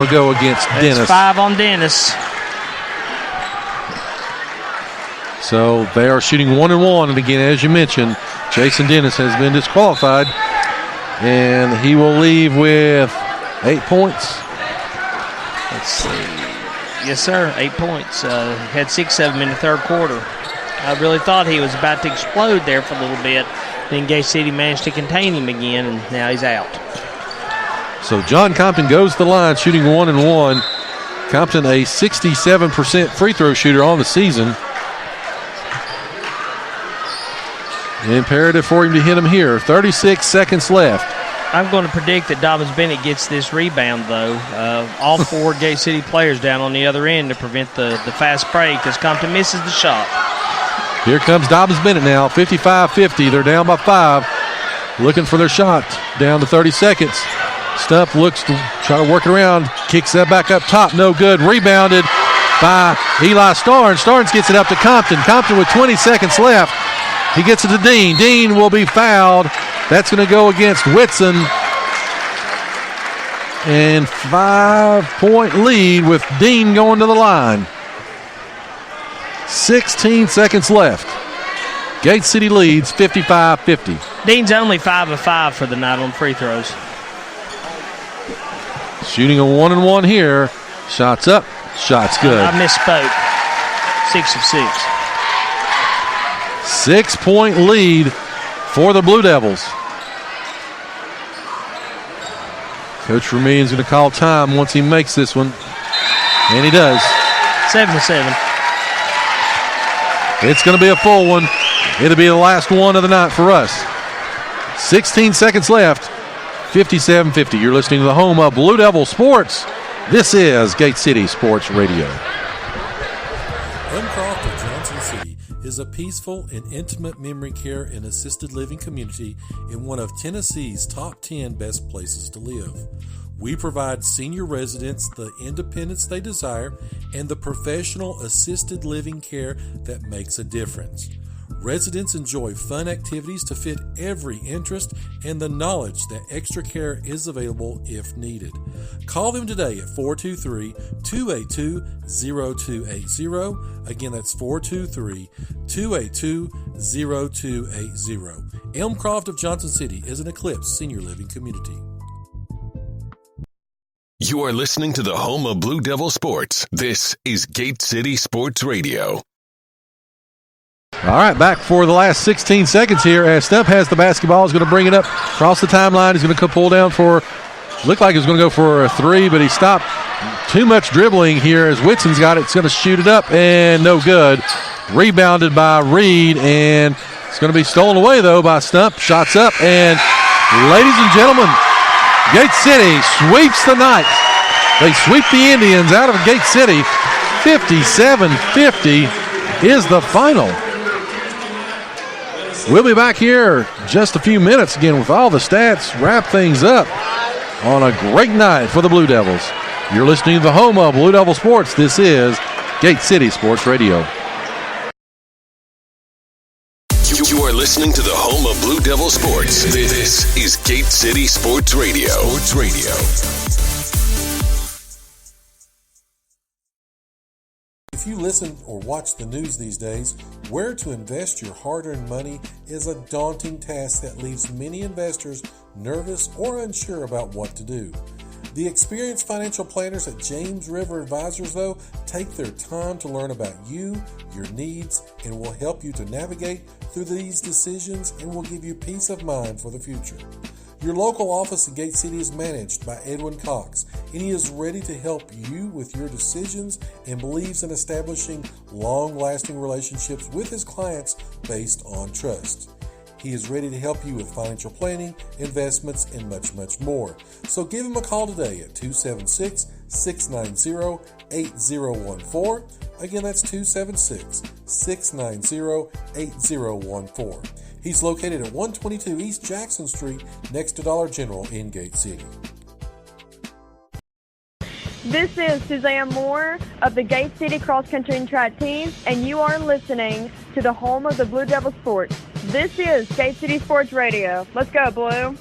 will go against Dennis. It's 5 on Dennis. So they are shooting 1-1, and again, as you mentioned, Jason Dennis has been disqualified, and he will leave with 8 points. Let's see. Yes, sir, 8 points. Had 6 of them in the third quarter. I really thought he was about to explode there for a little bit. Then Gate City managed to contain him again, and now he's out. So John Compton goes to the line shooting 1-1. Compton, a 67% free throw shooter on the season. Imperative for him to hit him here. 36 seconds left. I'm going to predict that Dobyns-Bennett gets this rebound, though. All 4 Gate City players down on the other end to prevent the fast break as Compton misses the shot. Here comes Dobyns-Bennett now, 55-50. They're down by 5. Looking for their shot. Down to 30 seconds. Stump looks to try to work it around. Kicks that back up top. No good. Rebounded by Eli Starnes. Starnes gets it up to Compton. Compton with 20 seconds left. He gets it to Dean. Dean will be fouled. That's going to go against Whitson. And 5-point lead with Dean going to the line. 16 seconds left. Gate City leads 55-50. Dean's only 5 of 5 for the night on free throws. Shooting a 1-1 here. Shots up. Shots good. I misspoke. 6 of 6. 6-point lead for the Blue Devils. Coach Vermilion's going to call time once he makes this one. And he does. 7 of 7. It's going to be a full one. It'll be the last one of the night for us. 16 seconds left. 57-50. You're listening to the home of Blue Devil Sports. This is Gate City Sports Radio. Uncroft of Johnson City is a peaceful and intimate memory care and assisted living community in one of Tennessee's top 10 best places to live. We provide senior residents the independence they desire and the professional assisted living care that makes a difference. Residents enjoy fun activities to fit every interest and the knowledge that extra care is available if needed. Call them today at 423-282-0280. Again, that's 423-282-0280. Elmcroft of Johnson City is an Eclipse senior living community. You are listening to the home of Blue Devil Sports. This is Gate City Sports Radio. All right, back for the last 16 seconds here as Stump has the basketball. He's going to bring it up across the timeline. He's going to pull down for, looked like he was going to go for a 3, but he stopped. Too much dribbling here as Whitson's got it. It's going to shoot it up and no good. Rebounded by Reed, and it's going to be stolen away, though, by Stump. Shots up, and ladies and gentlemen, Gate City sweeps the night. They sweep the Indians out of Gate City. 57-50 is the final. We'll be back here just a few minutes again with all the stats, wrap things up on a great night for the Blue Devils. You're listening to the home of Blue Devil Sports. This is Gate City Sports Radio. You are listening to the home of Blue Devil Sports. This is Gate City Sports Radio. Sports Radio. If you listen or watch the news these days, where to invest your hard-earned money is a daunting task that leaves many investors nervous or unsure about what to do. The experienced financial planners at James River Advisors, though, take their time to learn about you, your needs, and will help you to navigate through these decisions and will give you peace of mind for the future. Your local office in Gate City is managed by Edwin Cox, and he is ready to help you with your decisions and believes in establishing long-lasting relationships with his clients based on trust. He is ready to help you with financial planning, investments, and much, much more. So give him a call today at 276-690-8014. Again, that's 276-690-8014. He's located at 122 East Jackson Street next to Dollar General in Gate City. This is Suzanne Moore of the Gate City Cross Country and Track team, and you are listening to the home of the Blue Devil Sports. This is Gate City Sports Radio. Let's go, Blue.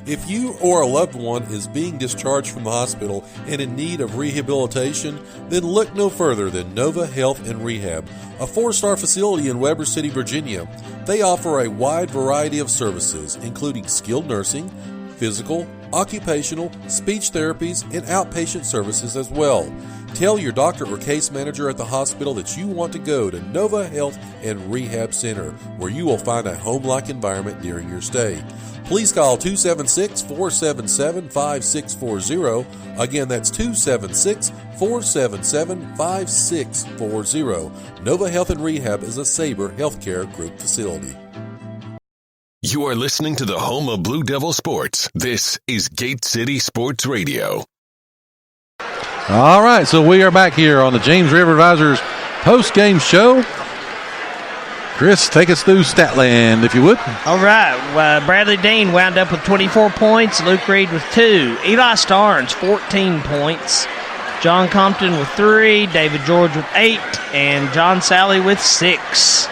If you or a loved one is being discharged from the hospital and in need of rehabilitation, then look no further than Nova Health and Rehab, a 4-star facility in Weber City, Virginia. They offer a wide variety of services, including skilled nursing, physical, occupational, speech therapies, and outpatient services as well. Tell your doctor or case manager at the hospital that you want to go to Nova Health and Rehab Center, where you will find a home-like environment during your stay. Please call 276-477-5640. Again, that's 276-477-5640. Nova Health and Rehab is a Sabre Healthcare Group facility. You are listening to the home of Blue Devil Sports. This is Gate City Sports Radio. All right, so we are back here on the James River Advisors post-game show. Chris, take us through Statland, if you would. All right. Bradley Dean wound up with 24 points. Luke Reed with 2. Eli Starnes, 14 points. John Compton with 3. David George with 8. And John Sally with 6.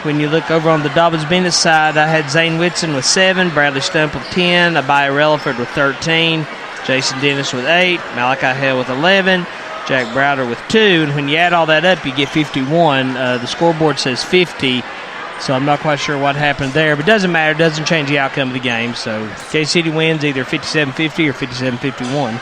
When you look over on the Dobyns-Bennett side, I had Zane Whitson with 7. Bradley Stump with 10. Abaya Relaford with 13. Jason Dennis with 8. Malachi Hale with 11. Jack Browder with 2, and when you add all that up, you get 51. The scoreboard says 50, so I'm not quite sure what happened there, but it doesn't matter. It doesn't change the outcome of the game. So Kansas City wins either 57-50 or 57-51.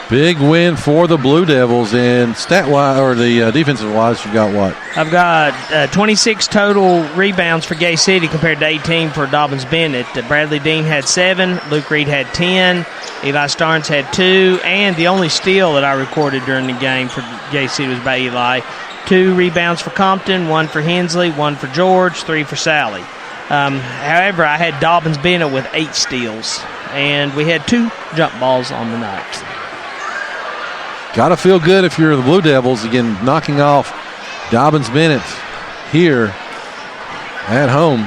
Big win for the Blue Devils, and stat-wise, or the defensive-wise, you got what? I've got 26 total rebounds for Gay City compared to 18 for Dobyns-Bennett. Bradley Dean had 7, Luke Reed had 10, Eli Starnes had 2, and the only steal that I recorded during the game for Gay City was by Eli. 2 rebounds for Compton, 1 for Hensley, 1 for George, 3 for Sally. However, I had Dobyns-Bennett with 8 steals, and we had 2 jump balls on the night. Got to feel good if you're the Blue Devils, again, knocking off Dobyns-Bennett here at home.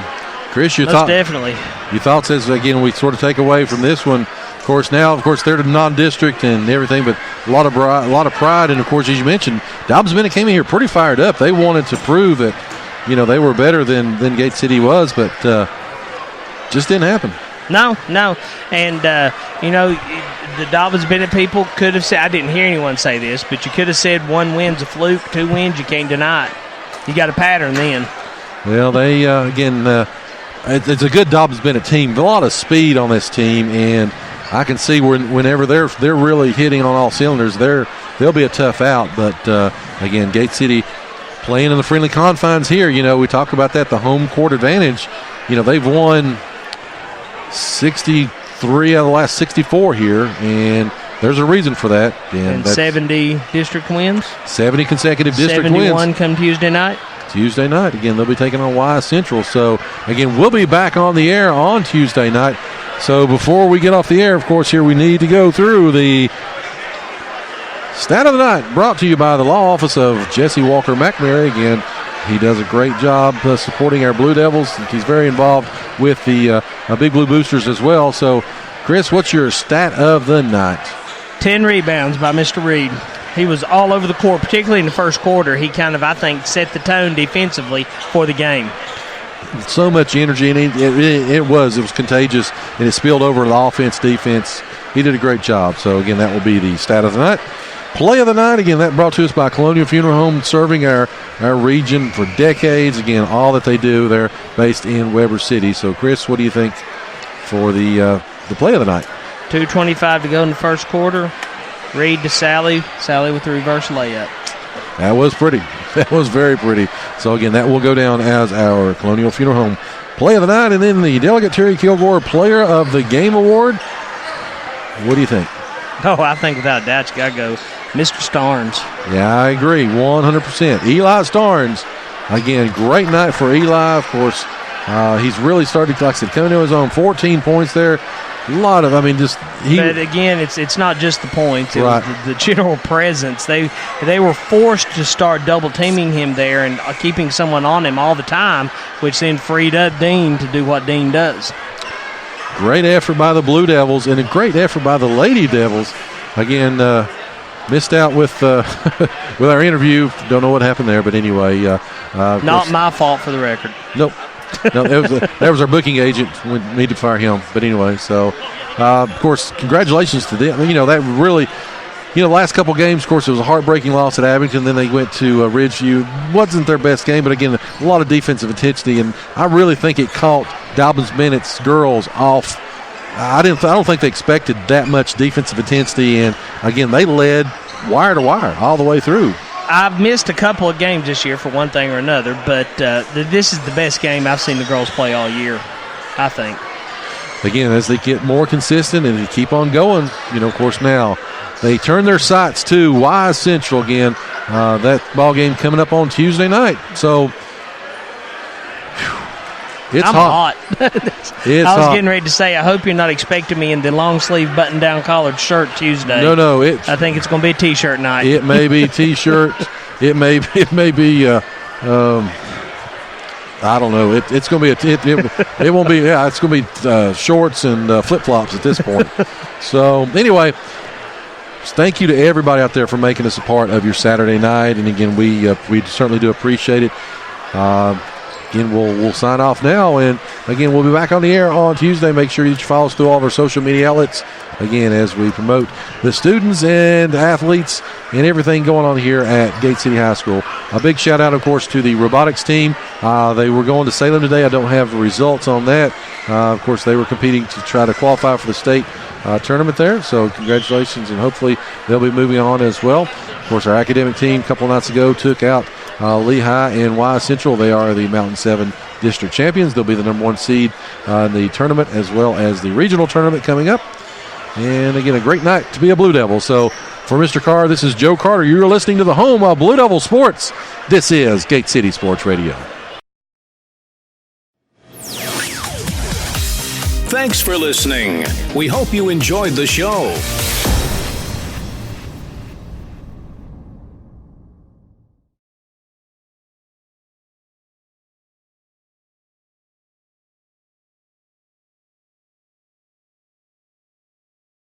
Chris, your thoughts? Definitely. Your thoughts as, again, we sort of take away from this one. Of course, they're the non-district and everything, but a lot of pride. And, of course, as you mentioned, Dobyns-Bennett came in here pretty fired up. They wanted to prove that, they were better than Gate City was, but just didn't happen. No. And, the Dobyns-Bennett people could have said, I didn't hear anyone say this, but you could have said 1 win's a fluke, 2 wins, you can't deny it. You got a pattern then. Well, they, it's a good Dobyns-Bennett team. A lot of speed on this team, and I can see whenever they're really hitting on all cylinders, they'll be a tough out. But, again, Gate City playing in the friendly confines here. We talk about that, the home court advantage. They've won 63 out of the last 64 here, and there's a reason for that. And 70 district wins. 70 consecutive district 71 wins. 71 come Tuesday night. Tuesday night. Again, they'll be taking on Wise Central. So, again, we'll be back on the air on Tuesday night. So, before we get off the air, of course, here we need to go through the stat of the night, brought to you by the law office of Jesse Walker McNary. Again, he does a great job supporting our Blue Devils. He's very involved with the Big Blue Boosters as well. So, Chris, what's your stat of the night? 10 rebounds by Mr. Reed. He was all over the court, particularly in the first quarter. He kind of, I think, set the tone defensively for the game. So much energy, and it was contagious, and it spilled over to the offense, defense. He did a great job. So, again, that will be the stat of the night. Play of the night, again, that brought to us by Colonial Funeral Home, serving our region for decades. Again, all that they do, they're based in Weber City. So, Chris, what do you think for the play of the night? 2:25 to go in the first quarter. Reed to Sally. Sally with the reverse layup. That was pretty. That was very pretty. So, again, that will go down as our Colonial Funeral Home play of the night. And then the Delegate Terry Kilgore Player of the Game Award. What do you think? Oh, I think without a doubt you got to go Mr. Starnes. Yeah, I agree, 100%. Eli Starnes, again, great night for Eli. Of course, he's really started, like I said, coming to his own. 14 points there. A lot of, But again, it's not just the points. It right. was the general presence. They were forced to start double teaming him there and keeping someone on him all the time, which then freed up Dean to do what Dean does. Great effort by the Blue Devils and a great effort by the Lady Devils. Again, missed out with with our interview. Don't know what happened there, but anyway. Not my fault for the record. Nope. No, that was our booking agent. We need to fire him. But anyway, so of course, congratulations to them. That really. The last couple games, of course, it was a heartbreaking loss at Abington. Then they went to Ridgeview. Wasn't their best game, but again, a lot of defensive intensity, and I really think it caught Dobyns-Bennett's girls off. I don't think they expected that much defensive intensity, and again, they led wire to wire all the way through. I've missed a couple of games this year for one thing or another, but this is the best game I've seen the girls play all year, I think. Again, as they get more consistent and they keep on going, of course, now they turn their sights to Wise Central again. That ball game coming up on Tuesday night. So it's hot. I was getting ready to say, I hope you're not expecting me in the long sleeve button down collared shirt Tuesday. No. I think it's going to be a T-shirt night. It may be T-shirt. it may be. I don't know. It's going to be it won't be. Yeah, it's going to be shorts and flip flops at this point. So anyway. Thank you to everybody out there for making us a part of your Saturday night, and again, we certainly do appreciate it. Again, we'll sign off now, and again, we'll be back on the air on Tuesday. Make sure you follow us through all of our social media outlets. Again, as we promote the students and athletes and everything going on here at Gate City High School. A big shout out, of course, to the robotics team. They were going to Salem today. I don't have the results on that. Of course, they were competing to try to qualify for the state tournament there. So congratulations, and hopefully they'll be moving on as well. Of course, our academic team a couple nights ago took out Lehigh and Wise Central. They are the Mountain 7 district champions. They'll be the number 1 seed in the tournament as well as the regional tournament coming up. And again, a great night to be a Blue Devil. So for Mr. Carr, this is Joe Carter. You're listening to the home of Blue Devil Sports. This is Gate City Sports Radio. Thanks for listening. We hope you enjoyed the show.